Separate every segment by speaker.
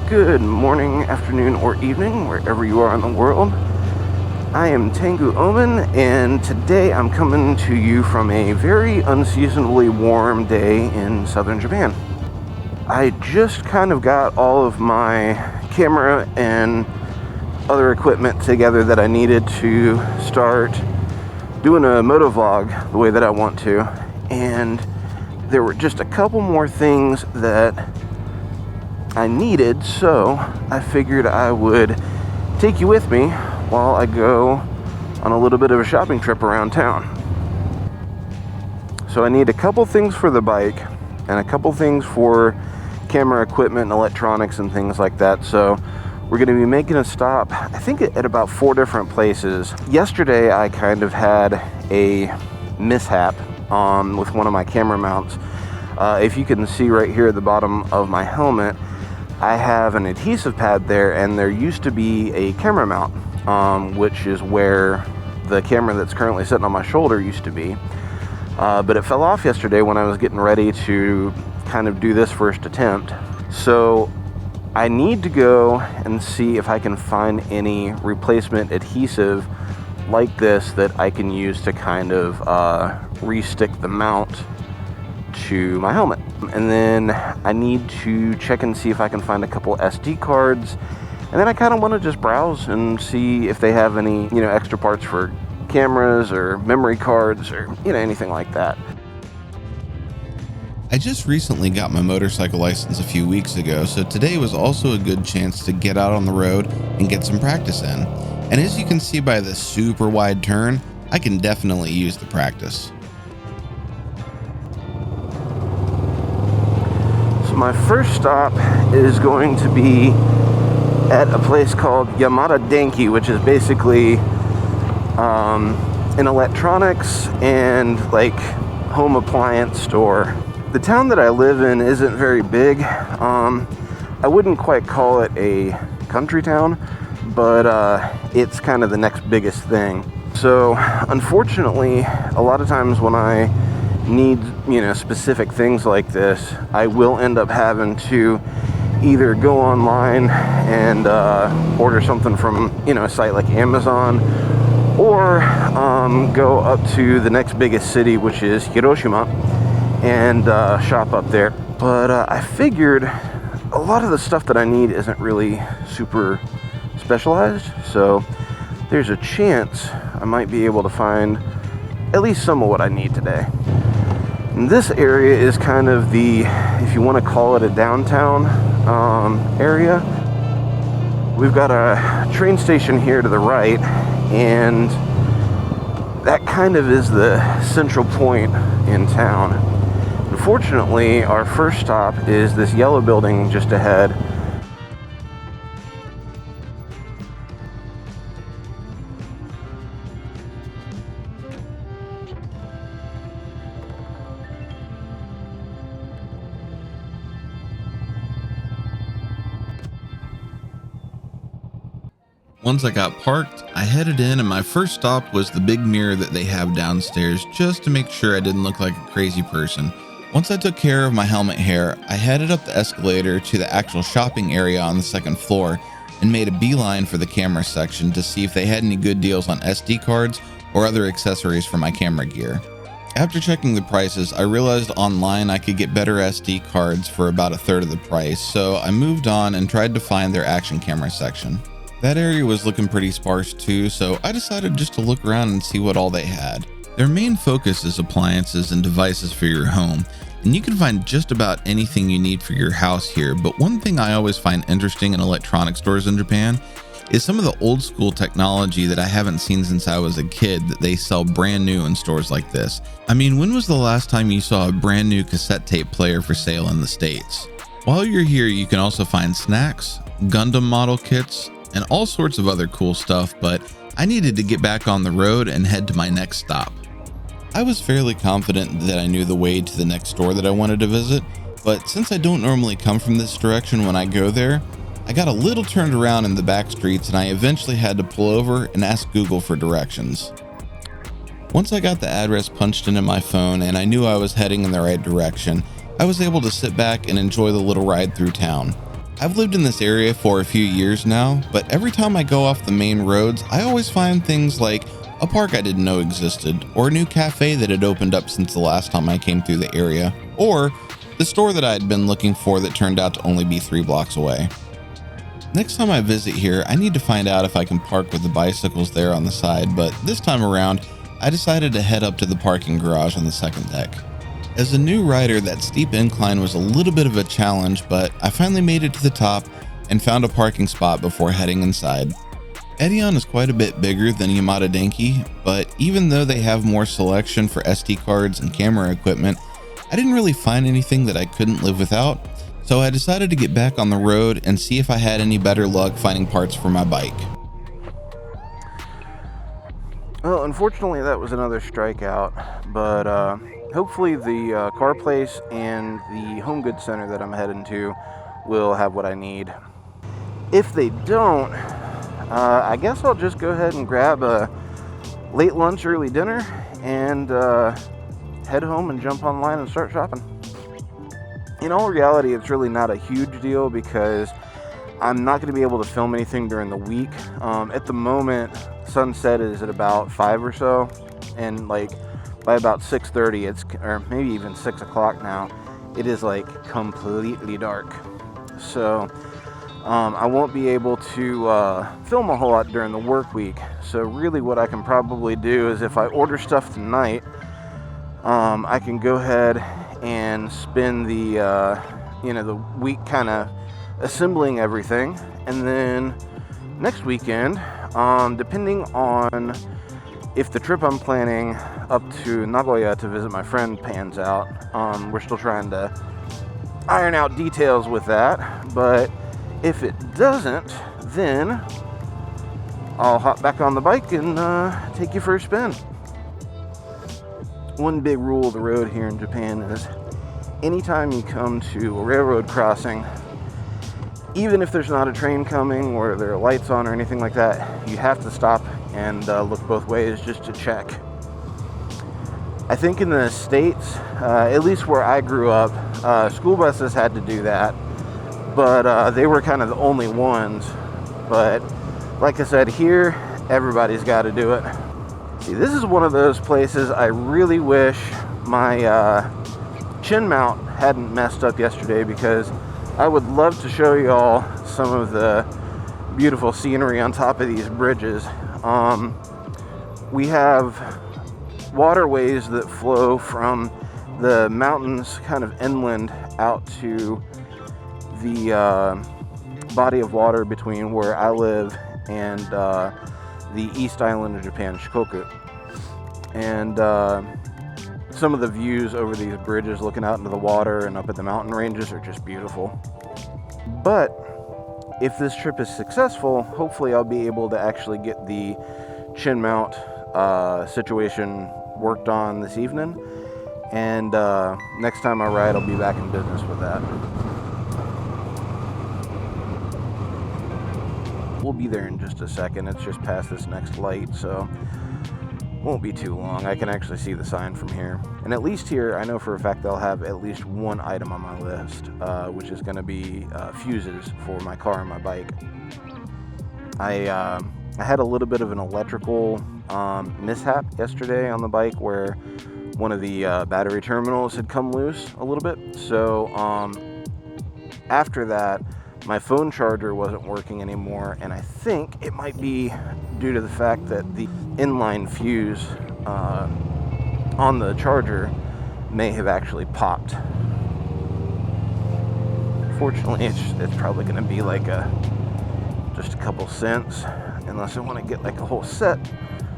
Speaker 1: Good morning, afternoon, or evening, wherever you are in the world. I am Tengu Omen, and today I'm coming to you from a very unseasonably warm day in southern Japan. I just kind of got all of my camera and other equipment together that I needed to start doing a motovlog the way that I want to, and there were just a couple more things that I needed, so I figured I would take you with me while I go on a little bit of a shopping trip around town. So I need a couple things for the bike and a couple things for camera equipment and electronics and things like that. So we're going to be making a stop, I think, at about 4 different places. Yesterday I kind of had a mishap with one of my camera mounts. If you can see right here at the bottom of my helmet, I have an adhesive pad there, and there used to be a camera mount, which is where the camera that's currently sitting on my shoulder used to be. But it fell off yesterday when I was getting ready to kind of do this first attempt. So I need to go and see if I can find any replacement adhesive like this that I can use to kind of re-stick the mount to my helmet. And then I need to check and see if I can find a couple SD cards, and then I kind of want to just browse and see if they have any, extra parts for cameras or memory cards or, anything like that.
Speaker 2: I just recently got my motorcycle license a few weeks ago, so today was also a good chance to get out on the road and get some practice in. And as you can see by this super wide turn, I can definitely use the practice.
Speaker 1: My first stop is going to be at a place called Yamada Denki, which is basically an electronics and home appliance store. The town that I live in isn't very big. I wouldn't quite call it a country town, but it's kind of the next biggest thing. So unfortunately, a lot of times when I need specific things like this, I will end up having to either go online and order something from a site like Amazon, or go up to the next biggest city, which is Hiroshima, and shop up there. But I figured a lot of the stuff that I need isn't really super specialized, so there's a chance I might be able to find at least some of what I need today. And this area is kind of the, if you want to call it a downtown area. We've got a train station here to the right, and that kind of is the central point in town. Unfortunately, our first stop is this yellow building just ahead.
Speaker 2: Once I got parked, I headed in, and my first stop was the big mirror that they have downstairs, just to make sure I didn't look like a crazy person. Once I took care of my helmet hair, I headed up the escalator to the actual shopping area on the second floor and made a beeline for the camera section to see if they had any good deals on SD cards or other accessories for my camera gear. After checking the prices, I realized online I could get better SD cards for about a third of the price, so I moved on and tried to find their action camera section. That area was looking pretty sparse too, so I decided just to look around and see what all they had. Their main focus is appliances and devices for your home, and you can find just about anything you need for your house here. But one thing I always find interesting in electronic stores in Japan is some of the old school technology that I haven't seen since I was a kid that they sell brand new in stores like this. I mean, when was the last time you saw a brand new cassette tape player for sale in the States? While you're here, you can also find snacks, Gundam model kits, and all sorts of other cool stuff, but I needed to get back on the road and head to my next stop. I was fairly confident that I knew the way to the next store that I wanted to visit, but since I don't normally come from this direction when I go there, I got a little turned around in the back streets, and I eventually had to pull over and ask Google for directions. Once I got the address punched into my phone and I knew I was heading in the right direction, I was able to sit back and enjoy the little ride through town. I've lived in this area for a few years now, but every time I go off the main roads, I always find things like a park I didn't know existed, or a new cafe that had opened up since the last time I came through the area, or the store that I had been looking for that turned out to only be 3 blocks away. Next time I visit here, I need to find out if I can park with the bicycles there on the side, but this time around, I decided to head up to the parking garage on the second deck. As a new rider, that steep incline was a little bit of a challenge, but I finally made it to the top and found a parking spot before heading inside. Edeon is quite a bit bigger than Yamada Denki, but even though they have more selection for SD cards and camera equipment, I didn't really find anything that I couldn't live without, so I decided to get back on the road and see if I had any better luck finding parts for my bike.
Speaker 1: Well, unfortunately that was another strikeout, but hopefully the car place and the home goods center that I'm heading to will have what I need. If they don't, I guess I'll just go ahead and grab a late lunch, early dinner, and head home and jump online and start shopping. In all reality, it's really not a huge deal because I'm not going to be able to film anything during the week. At the moment, sunset is at about 5 or so, and like by about 6:30, or maybe even 6 o'clock now, it is like completely dark. So I won't be able to film a whole lot during the work week. So really what I can probably do is if I order stuff tonight, I can go ahead and spend the the week kind of assembling everything, and then next weekend, depending on if the trip I'm planning up to Nagoya to visit my friend pans out, we're still trying to iron out details with that, but if it doesn't, then I'll hop back on the bike and take you for a spin. One big rule of the road here in Japan is anytime you come to a railroad crossing, even if there's not a train coming or there are lights on or anything like that, you have to stop and look both ways just to check. I think in the States, at least where I grew up, school buses had to do that, but they were kind of the only ones. But like I said, here, everybody's got to do it. See, this is one of those places I really wish my chin mount hadn't messed up yesterday, because I would love to show you all some of the beautiful scenery on top of these bridges. We have waterways that flow from the mountains kind of inland out to the body of water between where I live and the East Island of Japan, Shikoku. And some of the views over these bridges looking out into the water and up at the mountain ranges are just beautiful. But if this trip is successful, hopefully I'll be able to actually get the chin mount situation worked on this evening, and next time I ride I'll be back in business with that. We'll be there in just a second. It's just past this next light, so won't be too long. I can actually see the sign from here, and at least here I know for a fact they'll have at least one item on my list, which is going to be fuses for my car and my bike. I had a little bit of an electrical mishap yesterday on the bike where one of the battery terminals had come loose a little bit. So after that, my phone charger wasn't working anymore, and I think it might be due to the fact that the inline fuse on the charger may have actually popped. Fortunately, it's probably going to be like just a couple cents, unless I want to get like a whole set,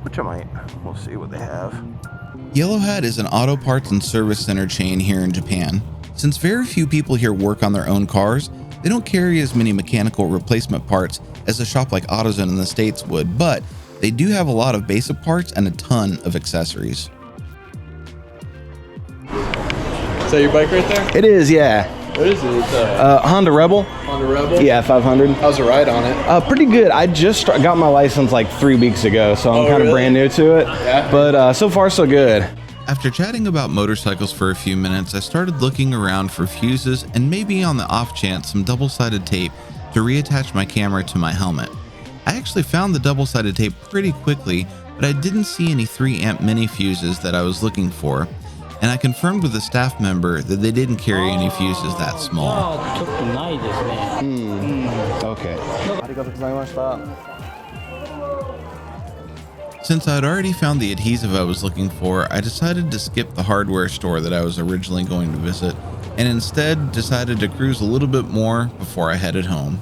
Speaker 1: which I might. We'll see what they have.
Speaker 2: Yellow Hat is an auto parts and service center chain here in Japan. Since very few people here work on their own cars, they don't carry as many mechanical replacement parts as a shop like AutoZone in the States would, but they do have a lot of basic parts and a ton of accessories.
Speaker 3: Is that your bike right there?
Speaker 1: It is, yeah.
Speaker 3: What is it?
Speaker 1: Honda Rebel.
Speaker 3: Honda Rebel?
Speaker 1: Yeah, 500.
Speaker 3: How's the ride on it?
Speaker 1: Pretty good. I just got my license like 3 weeks ago, so I'm kind of
Speaker 3: really?
Speaker 1: brand new to it.
Speaker 3: Yeah.
Speaker 1: But so far, so good.
Speaker 2: After chatting about motorcycles for a few minutes, I started looking around for fuses and maybe on the off chance some double-sided tape to reattach my camera to my helmet. I actually found the double-sided tape pretty quickly, but I didn't see any 3-amp mini fuses that I was looking for, and I confirmed with a staff member that they didn't carry any fuses that small.
Speaker 1: Okay.
Speaker 2: Since I'd already found the adhesive I was looking for, I decided to skip the hardware store that I was originally going to visit, and instead decided to cruise a little bit more before I headed home.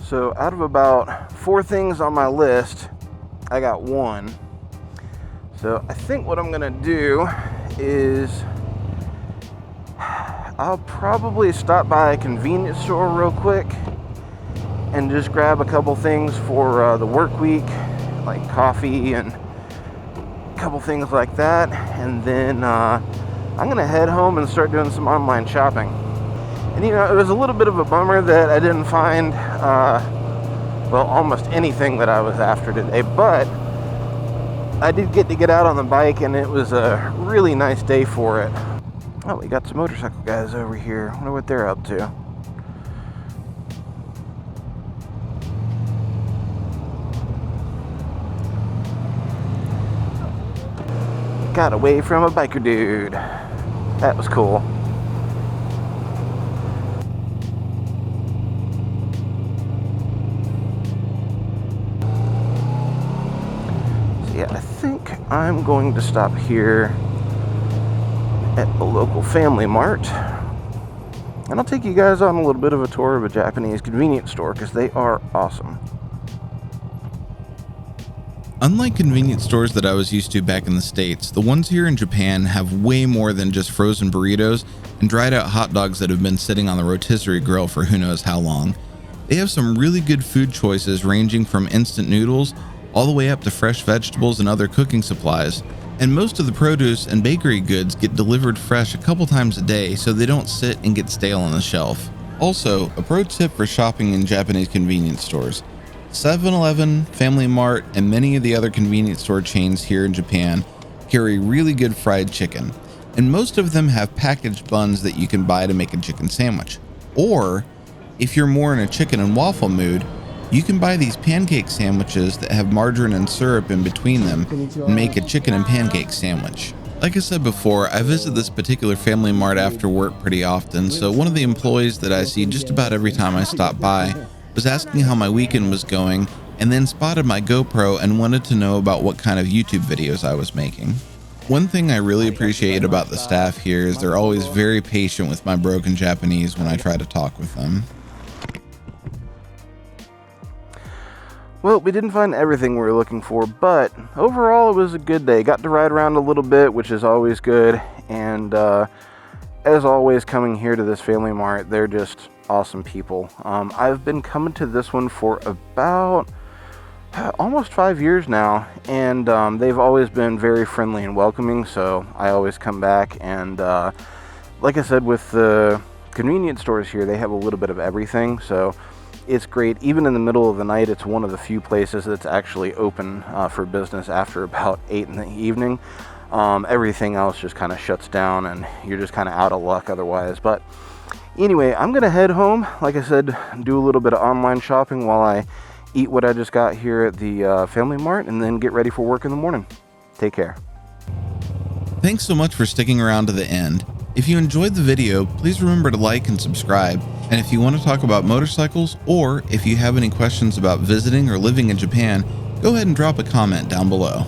Speaker 1: So out of about 4 things on my list, I got 1. So I think what I'm gonna do is I'll probably stop by a convenience store real quick and just grab a couple things for the work week, like coffee and a couple things like that, and then I'm gonna head home and start doing some online shopping. And you know, it was a little bit of a bummer that I didn't find well, almost anything that I was after today, but I did get out on the bike, and it was a really nice day for it. Oh, we got some motorcycle guys over here. I wonder what they're up to. Got away from a biker dude. That was cool. So yeah, I think I'm going to stop here at the local FamilyMart, and I'll take you guys on a little bit of a tour of a Japanese convenience store because they are awesome.
Speaker 2: Unlike convenience stores that I was used to back in the States, the ones here in Japan have way more than just frozen burritos and dried out hot dogs that have been sitting on the rotisserie grill for who knows how long. They have some really good food choices ranging from instant noodles all the way up to fresh vegetables and other cooking supplies. And most of the produce and bakery goods get delivered fresh a couple times a day so they don't sit and get stale on the shelf. Also, a pro tip for shopping in Japanese convenience stores. 7-Eleven, FamilyMart, and many of the other convenience store chains here in Japan carry really good fried chicken, and most of them have packaged buns that you can buy to make a chicken sandwich. Or, if you're more in a chicken and waffle mood, you can buy these pancake sandwiches that have margarine and syrup in between them and make a chicken and pancake sandwich. Like I said before, I visit this particular FamilyMart after work pretty often, so one of the employees that I see just about every time I stop by was asking how my weekend was going, and then spotted my GoPro and wanted to know about what kind of YouTube videos I was making. One thing I really appreciate about the staff here is they're always very patient with my broken Japanese when I try to talk with them.
Speaker 1: Well, we didn't find everything we were looking for, but overall it was a good day. Got to ride around a little bit, which is always good, and as always, coming here to this FamilyMart, they're just awesome people. I've been coming to this one for about almost 5 years now, and they've always been very friendly and welcoming, so I always come back. And like I said, with the convenience stores here, they have a little bit of everything, so it's great. Even in the middle of the night, it's one of the few places that's actually open for business after about 8 in the evening. Everything else just kind of shuts down, and you're just kind of out of luck otherwise. But anyway, I'm gonna head home, like I said, do a little bit of online shopping while I eat what I just got here at the FamilyMart, and then get ready for work in the morning. Take care.
Speaker 2: Thanks so much for sticking around to the end. If you enjoyed the video, please remember to like and subscribe. And if you want to talk about motorcycles, or if you have any questions about visiting or living in Japan, go ahead and drop a comment down below.